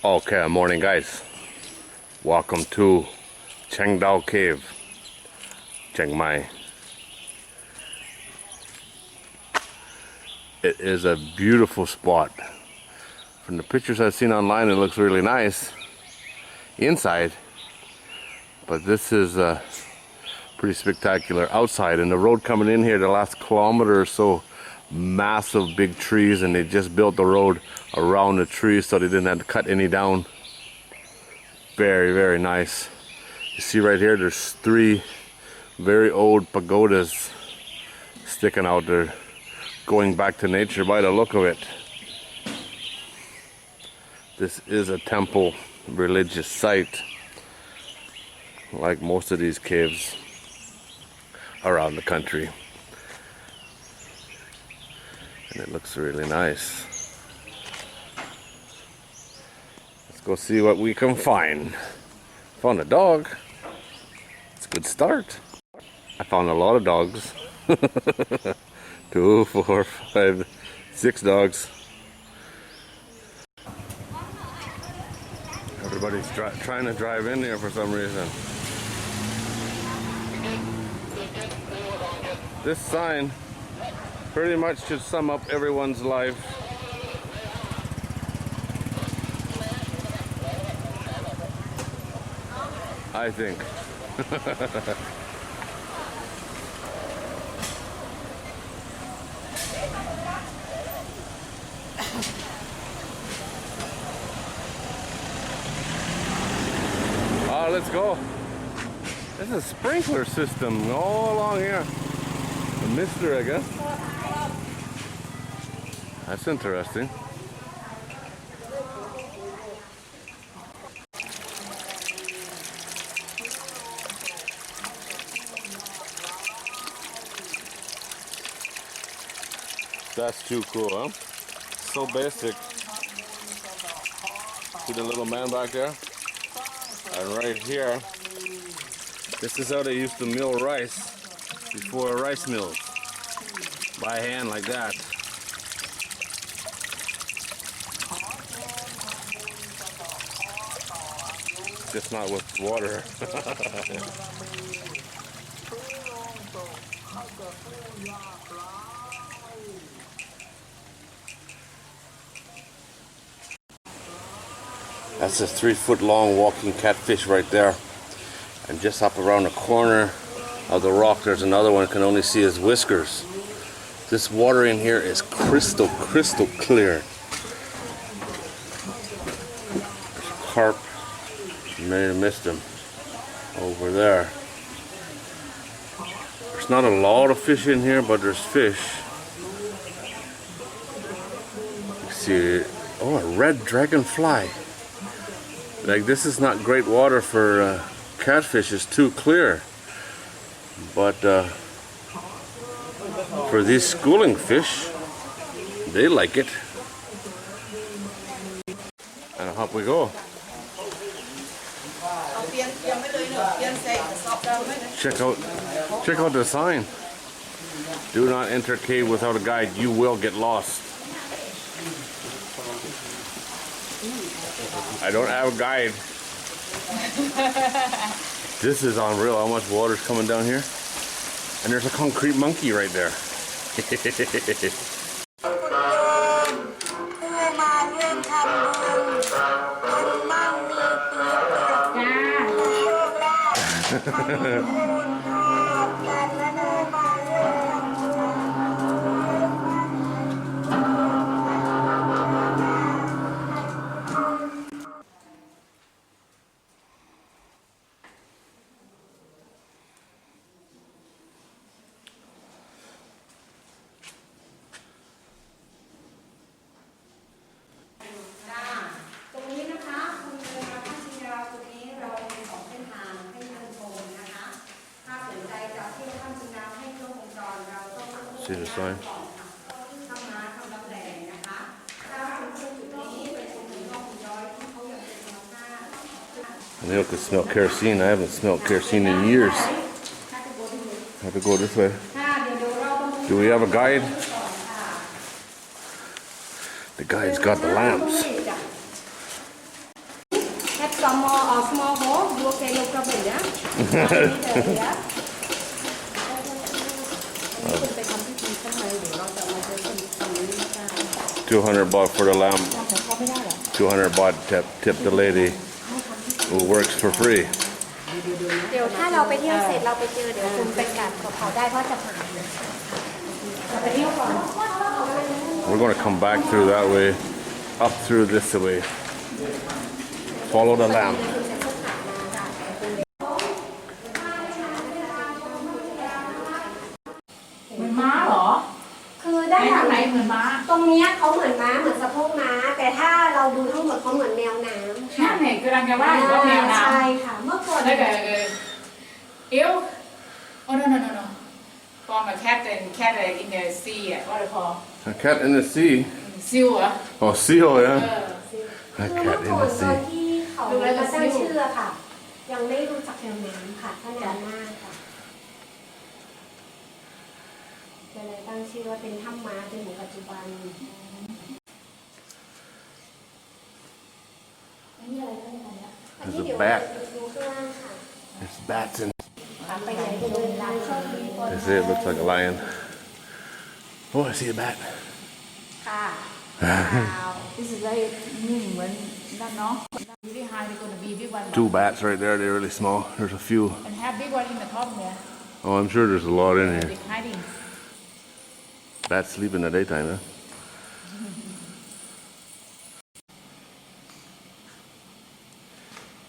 Okay, morning guys. Welcome to Chiang Dao Cave, Chiang Mai. It is a beautiful spot. From the pictures I've seen online, it looks really nice inside, but this is pretty spectacular outside. And the road coming in here, the last kilometer or so, massive big trees, and they just built the road around the trees so they didn't have to cut any down. Very, very nice. You see right here, there's 3 very old pagodas sticking out there, going back to nature by the look of it. This is a temple, religious site, like most of these caves around the country. And it looks really nice. Let's go see what we can find. Found a dog. It's a good start. I found a lot of dogs. 2, 4, 5, 6 dogs. Everybody's trying to drive in here for some reason. This sign pretty much should sum up everyone's life. I think. Oh, let's go. There's a sprinkler system all along here. A mister, I guess. That's interesting. That's too cool, huh? So basic. See the little man back there? And right here, this is how they used to mill rice before rice mills. By hand like that. Just not with water. That's a 3-foot long walking catfish right there. And just up around the corner of the rock, there's another one. You can only see his whiskers. This water in here is crystal clear. There's carp. You may have missed him over there. There's not a lot of fish in here, but there's fish. You see, oh, a red dragonfly. Like, this is not great water for catfish, it's too clear. But for these schooling fish, they like it. And up we go. Check out the sign. Do not enter cave without a guide. You will get lost. I don't have a guide. This is unreal how much water's coming down here. And there's a concrete monkey right there. See the sign? I know I could smell kerosene. I haven't smelled kerosene in years. I have to go this way. Do we have a guide? The guide's got the lamps. cover ya. Ya. คุณไปทำพิธีข้างในเดี๋ยวเราจะมาเจอคนตรงนี้กัน 200 baht for the lamb. เขาไม่ได้หรอ 200 baht tip the lady who works for free. เดี๋ยวถ้าเราไปเที่ยวเสร็จเราไปเจอเดี๋ยวคุณไปกัดกับเขาได้เพราะจะผ่านจะไปเที่ยวก่อน We're going to come back through that way, up through this way. Follow the lamb. เหมือนม้าเหรอ คือได้าน ไหนเหมือนม้า ตรงนี้เขาเหมือนม้าเหมือนสะโพกม้าแต่ถ้าเราดูทั้งหมดเขาเหมือนแมวน้ำ นั่นเนี่ยกำลังจะว่าอยู่ว่าแมวน้ำ ใช่ค่ะเมื่อก่อน แล้วก็เอวโอ้ no from a cat in the sea อ่ะว่าเลยพอ A cat in the sea. ซิวอ่ะ Oh, seal, yeah. คือ A เมื่อ cat in ก่อน the ตอน sea. ที่เขามาตั้งชื่อค่ะ ยังไม่รู้จักแมวน้ำค่ะท่านนานมากค่ะก็เลยตั้งชื่อว่าเป็นถ้ำม้าจนถึงปัจจุบันอันนี้อะไรกันเนี่ยอันนี้เดี๋ยวดูข้างล่างค่ะ There's bats in. ไปไหนไปดูร้านโชคดี They say it looks like a lion. Oh, I see a bat. ค่ะ This is very นิ่งเหมือนนั่นเนาะ Really high they're gonna be big one Two bats right there. They're really small. There's a few. and have big one in the top there Oh, I'm sure there's a lot in here. they're hiding Bats sleep in the daytime, huh?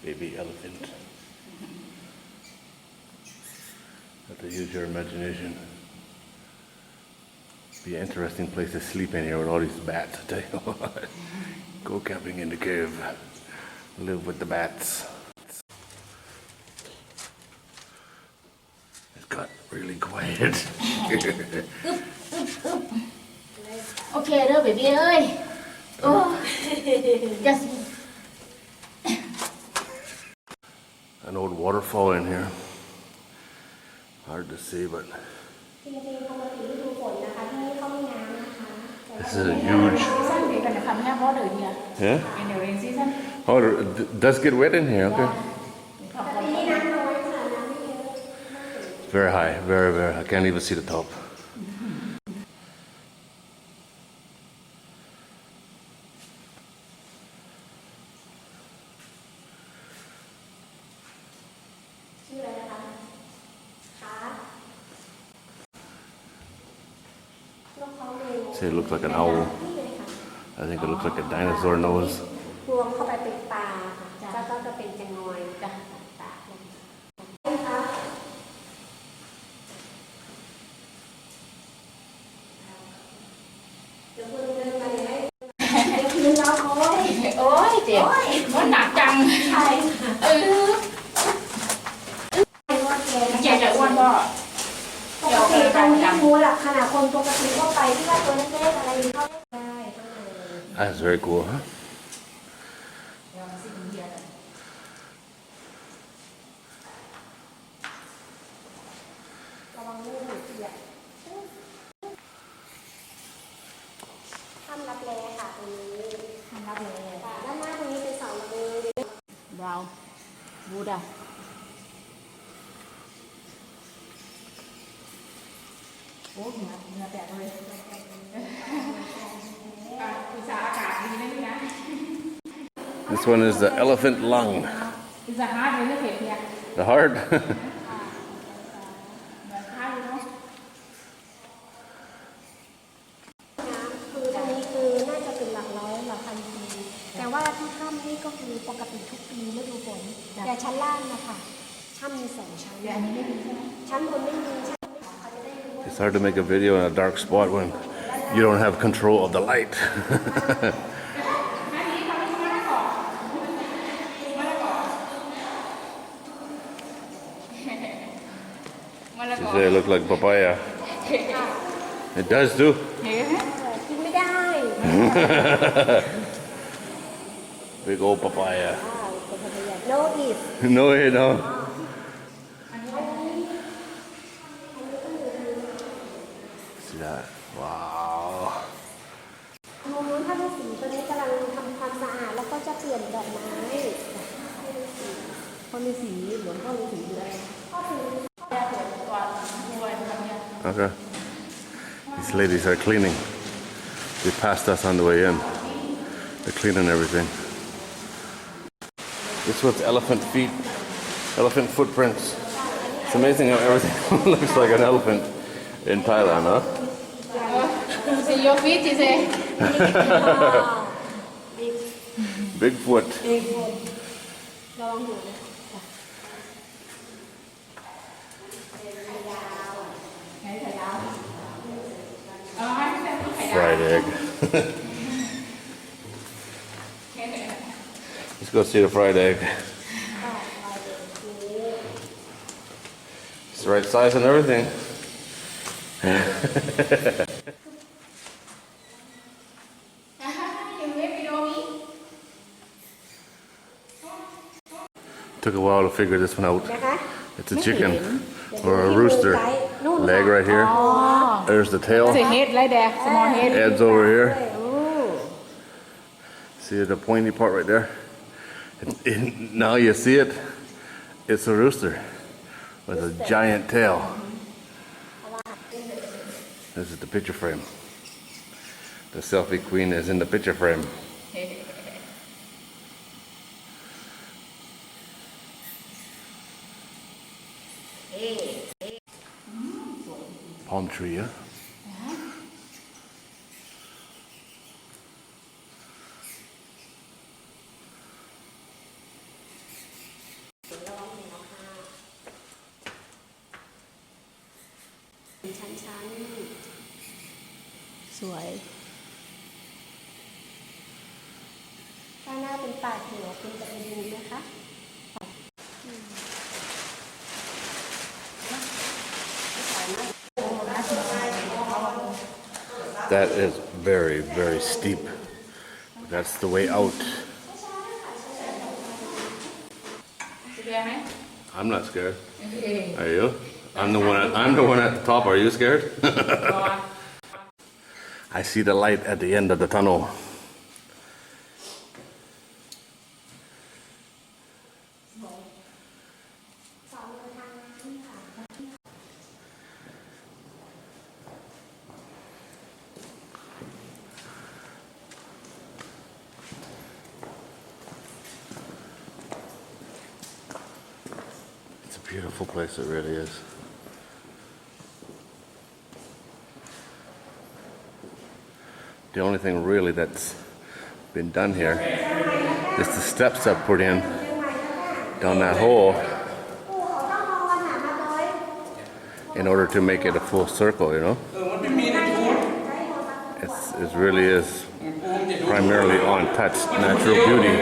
Baby elephant. Have to use your imagination. Be an interesting place to sleep in here with all these bats, I tell you what. Go camping in the cave. Live with the bats. It got really quiet. โอเคเด้อเบบี้เอ้ยโอ้ just An old waterfall in here. Hard to see, but จริงๆปกติฤดูฝนนะคะที่นี่เขามีน้ำนะคะ this is a huge. season we're gonna come here water here Yeah? in the rain season Oh, it does get wet in here. Okay. แต่ปีนี้น้ำน้อยค่ะน้ำไม่เยอะ Very high. Very, very. I can't even see the top. ชื่ออะไรนะคะคะนกเขาเร็ว Say it looks like an owl. นี่เลยค่ะ I think it looks like a dinosaur nose. รวมเข้าไปเป็นปลาค่ะแล้วก็จะเป็นจะงอยจ้ะปลานะคะเดี๋ยวคุณเดินไปให้เดี๋ยวคืนเราโอ้ย โอ้ยเจ็บมันหนักจัง ใช่ค่ะ แกจะอ้วนก็ ปกติตรงนี้รู้หลักขนาดคนปกติทั่วไปที่ว่าตัวเล็กๆอะไรนี้เขาได้ข้างใน That's very cool, huh? ระวังลูกหนูเปียกถ้ำรับแลค่ะตรงนี้ถ้ำรับแลค่ะด้านหน้าตรงนี้เป็นเสาระเบิด brown wood อ่ะโอ้เหงื่อแตกเลยอุตสาหอากาศดีนะนี่นะ This one is the elephant lung. อุตสาหะเลยเลือกเห็ดเนี่ย The heart. เหมือนข้าวเนาะ น้ำคือตรงนี้คือน่าจะเป็นหลักร้อยหลักพันปีแต่ว่าที่ถ้ำนี่ก็คือปกติทุกปีฤดูฝนแต่ชั้นล่างนะคะถ้ำมี2 ชั้น แต่อันนี้ไม่มีใช่ไหม ชั้นบนไม่มีชั้นเขาจะได้รู้ว่า It's hard to make a video in a dark spot when you don't have control of the light. You say it look like papaya. It does too. กินไม่ได้ Big old papaya. โนอีฟ No, you know. See that? Wow. มองนู้นถ้าฤาษีตัวนี้กำลังทำความสะอาดแล้วก็จะเปลี่ยนดอกไม้ให้ฤาษี คนฤาษีหลวงพ่อ Okay. These ladies are cleaning. They passed us on the way in. They're cleaning everything. This was elephant feet, elephant footprints. It's amazing how everything looks like an elephant in Thailand, huh? So your feet is a Bigfoot. ลองดูเลย Fried egg. Let's go see the fried egg. It's the right size and everything. Took a while to figure this one out. นะคะ It's a chicken or a rooster. Leg right here. There's the tail. It's a head right there, small head. Head's over here. See the pointy part right there? Now you see it. It's a rooster with a giant tail. This is the picture frame. The selfie queen is in the picture frame. Palm tree, yeah?ชั้นๆ สวย ข้างหน้าเป็นป่าเขียวคุณจะไปดูไหมคะ That is very, very steep. That's the way out. I'm not scared. Are you? I'm the one at the top. Are you scared? I see the light at the end of the tunnel. It's a beautiful place, it really is. The only thing really that's been done here is the steps I've put in down that hole in order to make it a full circle, you know? It really is primarily untouched natural beauty.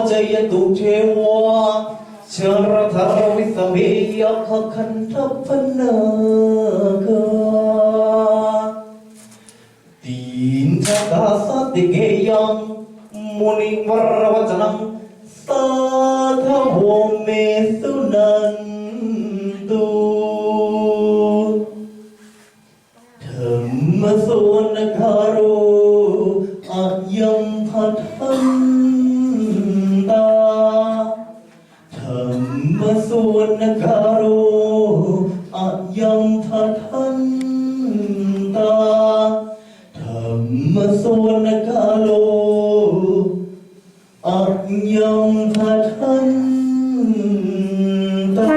Jayatu เชวะชรธารวิสเมยขคันทพนาคาตีนชะกาสติเกยังมุนิวรวจนังสาธโวเมสุนันตุธรรมสุนคารุอัจยัมพัทันตาธรรมสุนคารุอัจยัมพัทันตาธรรมสุนคารุอัจยัมพัทันตา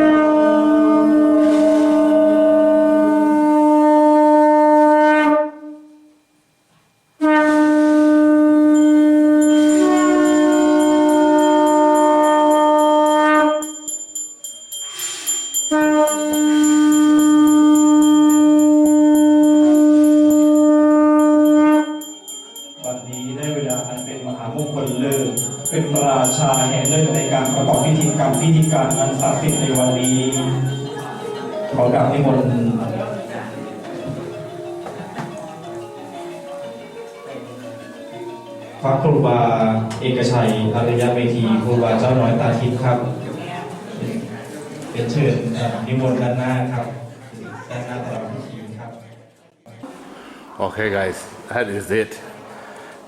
วันนี้ได้เวลาอันเป็นมหามงคลเลิศเป็นราชาแห่งเลิศในการประกอบพิธีกรรมพิธีการอันศักดิ์สิทธิ์ในวันนี้ขอกราบนิมนต์พระครูบาเอกชัยอริยเมธีครูบาเจ้าน้อยตาทิพย์ครับเป็นเชิญนิมนต์ด้านหน้าครับด้านหน้าตลอดพิธีครับ Okay, guys, that is it.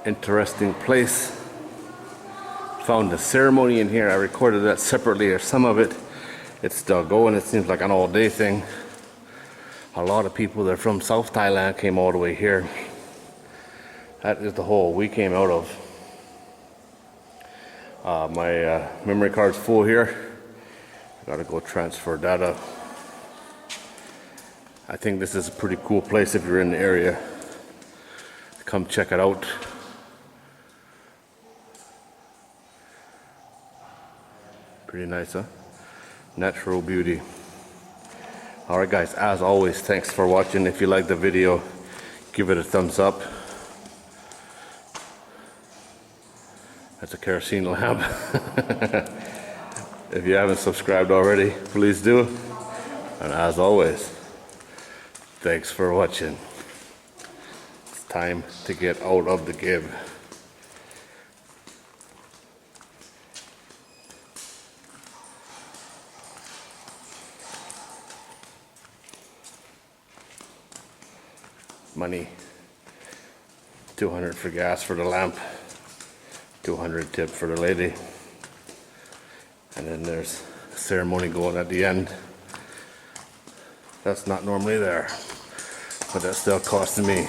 Interesting place. Found the ceremony in here. I recorded that separately, or some of it. It's still going. It seems like an all-day thing. A lot of people that are from South Thailand came all the way here. That is the hole we came out of. My memory card's full here. I gotta go transfer data. I think this is a pretty cool place if you're in the area. Come check it out. Pretty nice, huh? Natural beauty. Alright guys, as always, thanks for watching. If you like the video, give it a thumbs up. That's a kerosene lamp. If you haven't subscribed already, please do. And as always, thanks for watching. It's time to get out of the cave. Money. 200 for gas for the lamp. 200 tip for the lady. And then there's a ceremony going at the end. That's not normally there, but that's still costing me